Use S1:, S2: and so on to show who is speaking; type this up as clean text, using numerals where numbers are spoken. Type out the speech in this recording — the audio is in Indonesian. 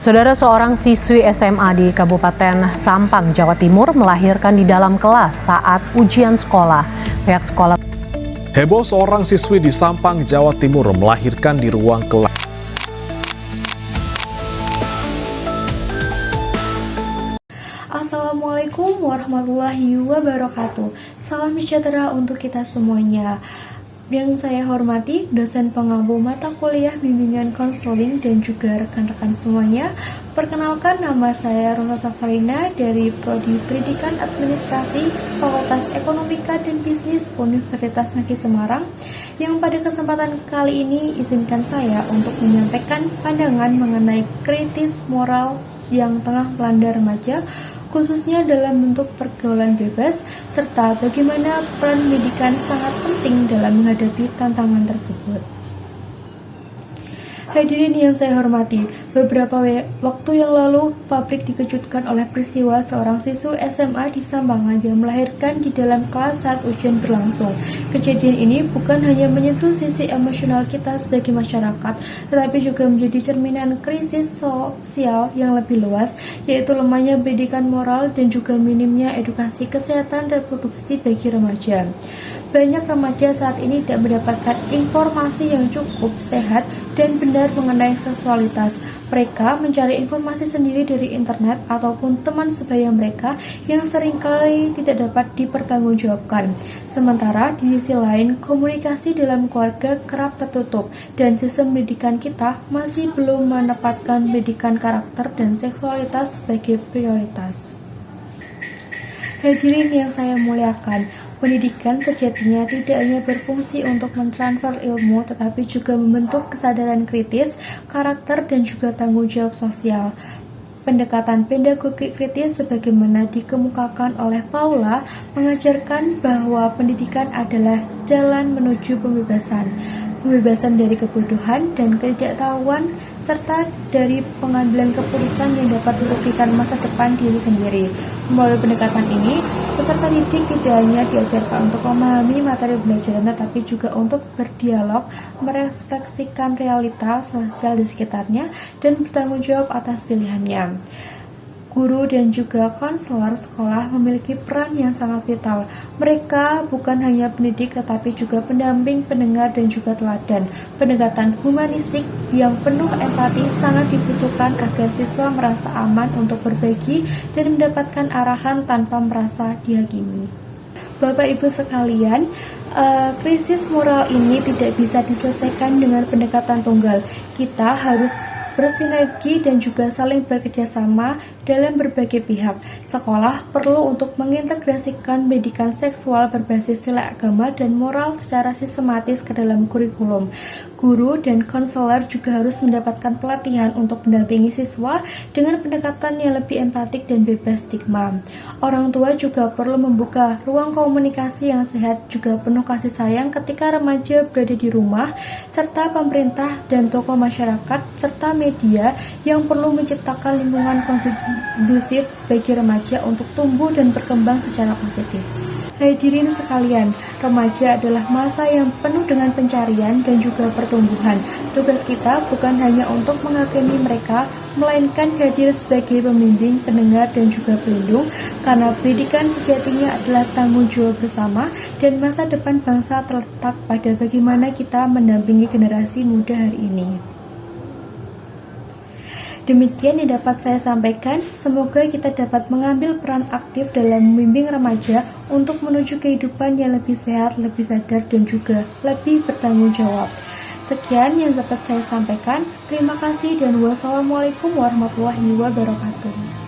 S1: Saudara, seorang siswi SMA di Kabupaten Sampang, Jawa Timur melahirkan di dalam kelas saat ujian sekolah. Pihak sekolah
S2: heboh, seorang siswi di Sampang, Jawa Timur melahirkan di ruang kelas.
S3: Assalamualaikum warahmatullahi wabarakatuh. Salam sejahtera untuk kita semuanya. Yang saya hormati dosen pengampu mata kuliah bimbingan konseling dan juga rekan-rekan semuanya. Perkenalkan, nama saya Rosa Safarina dari Prodi Pendidikan Administrasi Fakultas Ekonomika dan Bisnis Universitas Negeri Semarang. Yang pada kesempatan kali ini izinkan saya untuk menyampaikan pandangan mengenai kritis moral yang tengah melanda remaja, khususnya dalam bentuk pergaulan bebas, serta bagaimana peran pendidikan sangat penting dalam menghadapi tantangan tersebut. Hadirin yang saya hormati, beberapa waktu yang lalu publik dikejutkan oleh peristiwa seorang siswa SMA di Sambangan yang melahirkan di dalam kelas saat ujian berlangsung. Kejadian ini bukan hanya menyentuh sisi emosional kita sebagai masyarakat, tetapi juga menjadi cerminan krisis sosial yang lebih luas, yaitu lemahnya pendidikan moral dan juga minimnya edukasi kesehatan reproduksi bagi remaja. Banyak remaja saat ini tidak mendapatkan informasi yang cukup sehat dan benar mengenai seksualitas. Mereka mencari informasi sendiri dari internet ataupun teman sebaya mereka yang seringkali tidak dapat dipertanggungjawabkan. Sementara di sisi lain, komunikasi dalam keluarga kerap tertutup dan sistem pendidikan kita masih belum menempatkan pendidikan karakter dan seksualitas sebagai prioritas. Hadirin yang saya muliakan, pendidikan sejatinya tidak hanya berfungsi untuk mentransfer ilmu, tetapi juga membentuk kesadaran kritis, karakter, dan juga tanggung jawab sosial. Pendekatan pedagogi kritis sebagaimana dikemukakan oleh Paula mengajarkan bahwa pendidikan adalah jalan menuju pembebasan dari kebodohan dan ketidaktahuan, serta dari pengambilan keputusan yang dapat merugikan masa depan diri sendiri. Melalui pendekatan ini, peserta didik tidak hanya diajarkan untuk memahami materi pembelajaran, tetapi juga untuk berdialog, merefleksikan realita sosial di sekitarnya, dan bertanggung jawab atas pilihannya. Guru dan juga konselor sekolah memiliki peran yang sangat vital. Mereka bukan hanya pendidik tetapi juga pendamping, pendengar, dan juga teladan. Pendekatan humanistik yang penuh empati sangat dibutuhkan agar siswa merasa aman untuk berbagi dan mendapatkan arahan tanpa merasa dihakimi. Bapak Ibu sekalian, krisis moral ini tidak bisa diselesaikan dengan pendekatan tunggal. Kita harus bersinergi dan juga saling bekerjasama dalam berbagai pihak. Sekolah perlu untuk mengintegrasikan pendidikan seksual berbasis nilai agama dan moral secara sistematis ke dalam kurikulum. Guru dan konselor juga harus mendapatkan pelatihan untuk mendampingi siswa dengan pendekatan yang lebih empatik dan bebas stigma. Orang tua juga perlu membuka ruang komunikasi yang sehat juga penuh kasih sayang ketika remaja berada di rumah, serta pemerintah dan tokoh masyarakat serta media yang perlu menciptakan lingkungan kondusif bagi remaja untuk tumbuh dan berkembang secara positif. Hadirin sekalian, remaja adalah masa yang penuh dengan pencarian dan juga pertumbuhan. Tugas kita bukan hanya untuk menghakimi mereka, melainkan hadir sebagai pembimbing, pendengar, dan juga pelindung, karena pendidikan sejatinya adalah tanggung jawab bersama dan masa depan bangsa terletak pada bagaimana kita mendampingi generasi muda hari ini. Demikian yang dapat saya sampaikan. Semoga kita dapat mengambil peran aktif dalam membimbing remaja untuk menuju kehidupan yang lebih sehat, lebih sadar, dan juga lebih bertanggung jawab. Sekian yang dapat saya sampaikan. Terima kasih dan wassalamualaikum warahmatullahi wabarakatuh.